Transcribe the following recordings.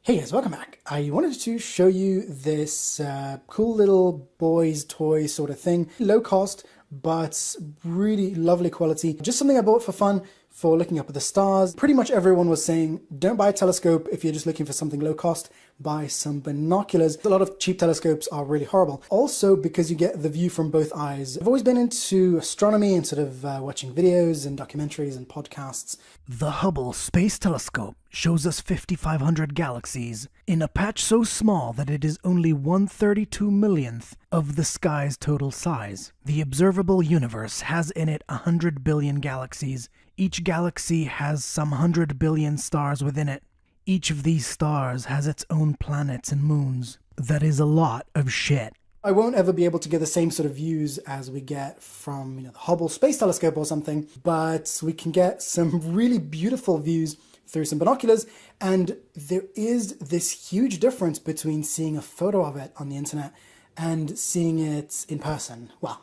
Hey guys, welcome back. I wanted to show you this cool little boy's toy sort of thing. Low cost, but really lovely quality. Just something I bought for fun, for looking up at the stars. Pretty much everyone was saying, don't buy a telescope if you're just looking for something low cost. Buy some binoculars. A lot of cheap telescopes are really horrible. Also because you get the view from both eyes. I've always been into astronomy and sort of watching videos and documentaries and podcasts. The Hubble Space Telescope shows us 5,500 galaxies in a patch so small that it is only 1/32 millionth of the sky's total size. The observable universe has in it 100 billion galaxies. Each galaxy has some 100 billion stars within it. Each of these stars has its own planets and moons. That is a lot of shit. I won't ever be able to get the same sort of views as we get from, the Hubble Space Telescope or something, but we can get some really beautiful views through some binoculars, and there is this huge difference between seeing a photo of it on the internet and seeing it in person. Well,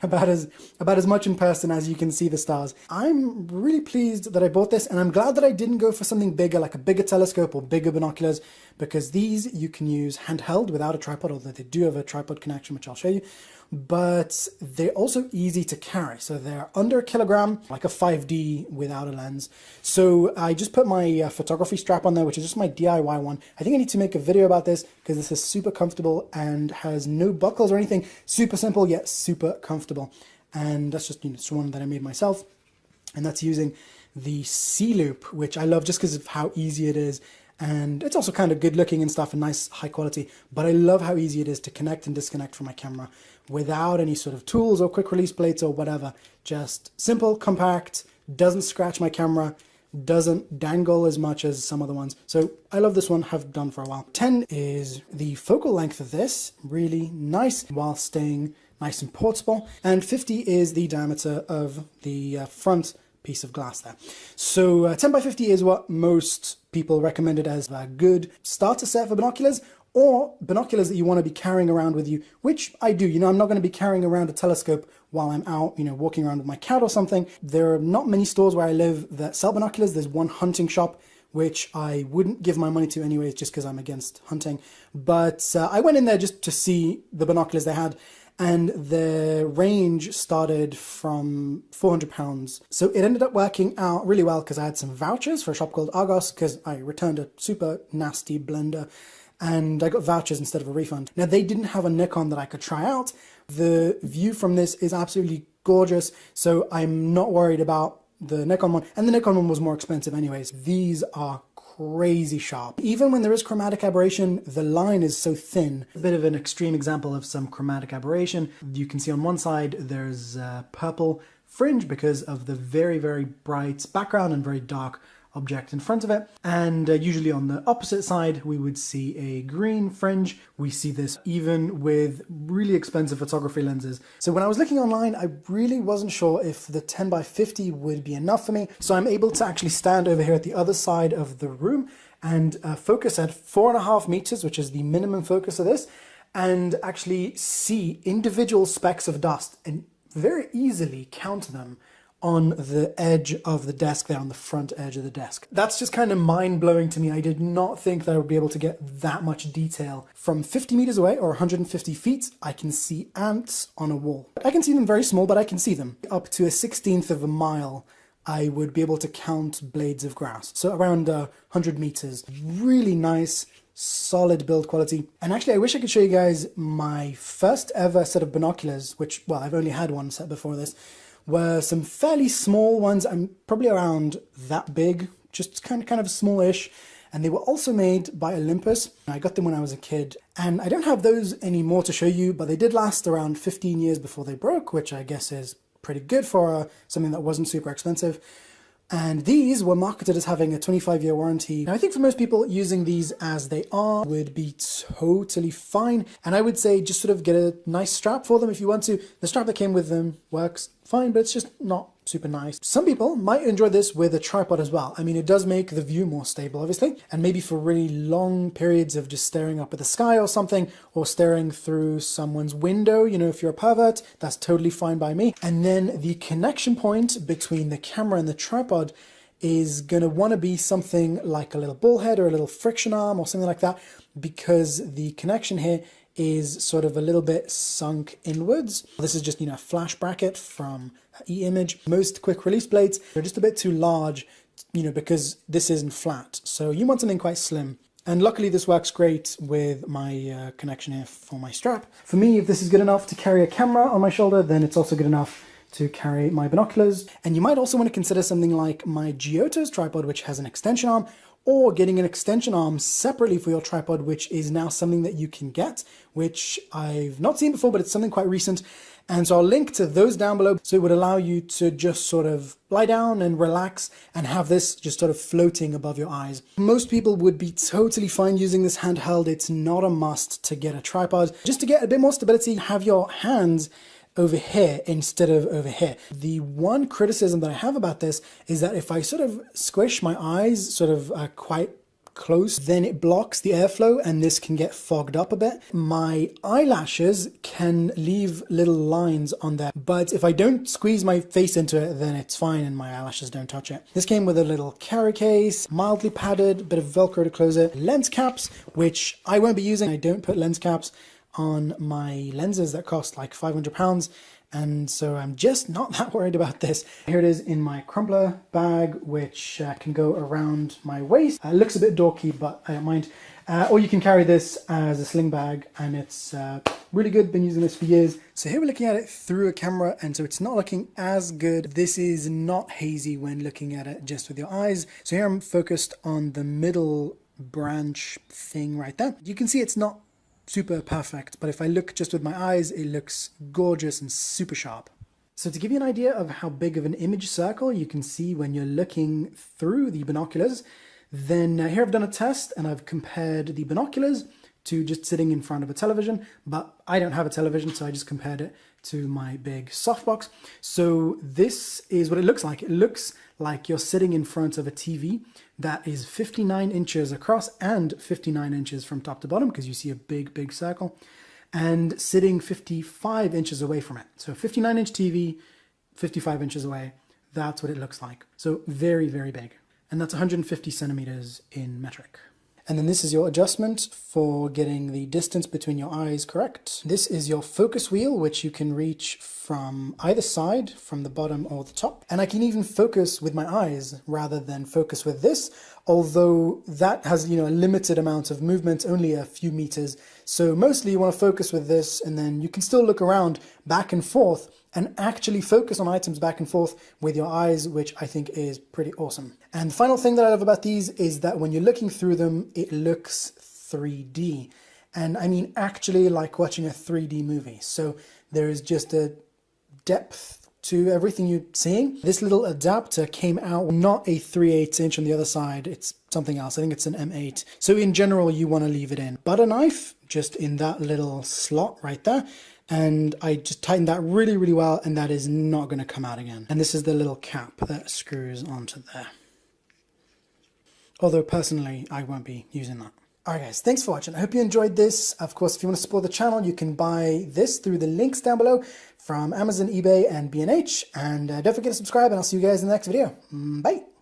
about as much in person as you can see the stars. I'm really pleased that I bought this, and I'm glad that I didn't go for something bigger, like a bigger telescope or bigger binoculars, because these you can use handheld without a tripod, although they do have a tripod connection, which I'll show you. But they're also easy to carry. So they're under a kilogram, like a 5D without a lens. So I just put my photography strap on there, which is just my DIY one. I think I need to make a video about this because this is super comfortable and has no buckles or anything. Super simple, yet super comfortable. And that's just, it's one that I made myself. And that's using the C-loop, which I love just because of how easy it is. And it's also kind of good looking and stuff and nice high quality, but I love how easy it is to connect and disconnect from my camera without any sort of tools or quick release plates or whatever. Just simple, compact, doesn't scratch my camera, doesn't dangle as much as some other ones. So I love this one, have done for a while. 10 is the focal length of this, really nice while staying nice and portable. And 50 is the diameter of the front piece of glass there. So 10 by 50 is what most people recommended as a good starter set for binoculars, or binoculars that you want to be carrying around with you, which I do. I'm not going to be carrying around a telescope while I'm out, walking around with my cat or something. There are not many stores where I live that sell binoculars. There's one hunting shop, which I wouldn't give my money to anyways, just because I'm against hunting. But I went in there just to see the binoculars they had, and the range started from £400. So it ended up working out really well because I had some vouchers for a shop called Argos because I returned a super nasty blender and I got vouchers instead of a refund. Now they didn't have a Nikon that I could try out. The view from this is absolutely gorgeous, so I'm not worried about the Nikon one, and the Nikon one was more expensive anyways. These are crazy sharp. Even when there is chromatic aberration, the line is so thin. A bit of an extreme example of some chromatic aberration. You can see on one side there's a purple fringe because of the very, very bright background and very dark object in front of it. And usually on the opposite side, we would see a green fringe. We see this even with really expensive photography lenses. So when I was looking online, I really wasn't sure if the 10 by 50 would be enough for me. So I'm able to actually stand over here at the other side of the room and focus at 4.5 meters, which is the minimum focus of this, and actually see individual specks of dust and very easily count them on the edge of the desk there, on the front edge of the desk. That's just kind of mind-blowing to me. I did not think that I would be able to get that much detail. From 50 meters away, or 150 feet, I can see ants on a wall. I can see them very small, but I can see them. Up to a 1/16th of a mile, I would be able to count blades of grass. So around 100 meters. Really nice, solid build quality. And actually, I wish I could show you guys my first ever set of binoculars, which, well, I've only had one set before this, were some fairly small ones. I'm probably around that big, just kind of smallish. And they were also made by Olympus. I got them when I was a kid. And I don't have those anymore to show you, but they did last around 15 years before they broke, which I guess is pretty good for something that wasn't super expensive. And these were marketed as having a 25-year warranty. Now, I think for most people, using these as they are would be totally fine. And I would say just sort of get a nice strap for them if you want to. The strap that came with them works fine, but it's just not super nice. Some people might enjoy this with a tripod as well. I mean, it does make the view more stable, obviously, and maybe for really long periods of just staring up at the sky or something, or staring through someone's window, if you're a pervert, that's totally fine by me. And then the connection point between the camera and the tripod is going to want to be something like a little ball head or a little friction arm or something like that, because the connection here is sort of a little bit sunk inwards. This is just, a flash bracket from e-image. Most quick release blades are just a bit too large, because this isn't flat. So you want something quite slim. And luckily this works great with my connection here for my strap. For me, if this is good enough to carry a camera on my shoulder, then it's also good enough to carry my binoculars. And you might also want to consider something like my Giotto's tripod, which has an extension arm, or getting an extension arm separately for your tripod, which is now something that you can get, which I've not seen before, but it's something quite recent. And so I'll link to those down below. So it would allow you to just sort of lie down and relax and have this just sort of floating above your eyes. Most people would be totally fine using this handheld. It's not a must to get a tripod. Just to get a bit more stability, have your hands over here instead of over here. The one criticism that I have about this is that if I sort of squish my eyes sort of quite close, then it blocks the airflow and this can get fogged up a bit. My eyelashes can leave little lines on there, but if I don't squeeze my face into it, then it's fine and my eyelashes don't touch it. This came with a little carry case, mildly padded, bit of Velcro to close it, lens caps, which I won't be using. I don't put lens caps on my lenses that cost like £500, and so I'm just not that worried about this. Here it is in my crumpler bag, which can go around my waist. It looks a bit dorky, but I don't mind. Or you can carry this as a sling bag, and it's really good. Been using this for years. So here we're looking at it through a camera, and so it's not looking as good. This is not hazy when looking at it just with your eyes. So here I'm focused on the middle branch thing right there. You can see it's not super perfect, but if I look just with my eyes, it looks gorgeous and super sharp. So to give you an idea of how big of an image circle you can see when you're looking through the binoculars, then here I've done a test and I've compared the binoculars to just sitting in front of a television, but I don't have a television, so I just compared it to my big softbox. So this is what it looks like. It looks like you're sitting in front of a TV that is 59 inches across and 59 inches from top to bottom, because you see a big circle, and sitting 55 inches away from it. So 59-inch TV, 55 inches away, that's what it looks like. So very big. And that's 150 centimeters in metric. And then this is your adjustment for getting the distance between your eyes correct. This is your focus wheel, which you can reach from either side, from the bottom or the top. And I can even focus with my eyes rather than focus with this, although that has, a limited amount of movement, only a few meters. So mostly you want to focus with this, and then you can still look around back and forth and actually focus on items back and forth with your eyes, which I think is pretty awesome. And the final thing that I love about these is that when you're looking through them, it looks 3D. And I mean actually like watching a 3D movie. So there is just a depth to everything you're seeing. This little adapter came out, not a 3/8 inch on the other side, it's something else. I think it's an M8. So in general, you want to leave it in. Butter knife, just in that little slot right there. And I just tightened that really well, and that is not going to come out again. And this is the little cap that screws onto there. Although personally, I won't be using that. Alright guys, thanks for watching. I hope you enjoyed this. Of course, if you want to support the channel, you can buy this through the links down below from Amazon, eBay, and B&H. And don't forget to subscribe, and I'll see you guys in the next video. Bye!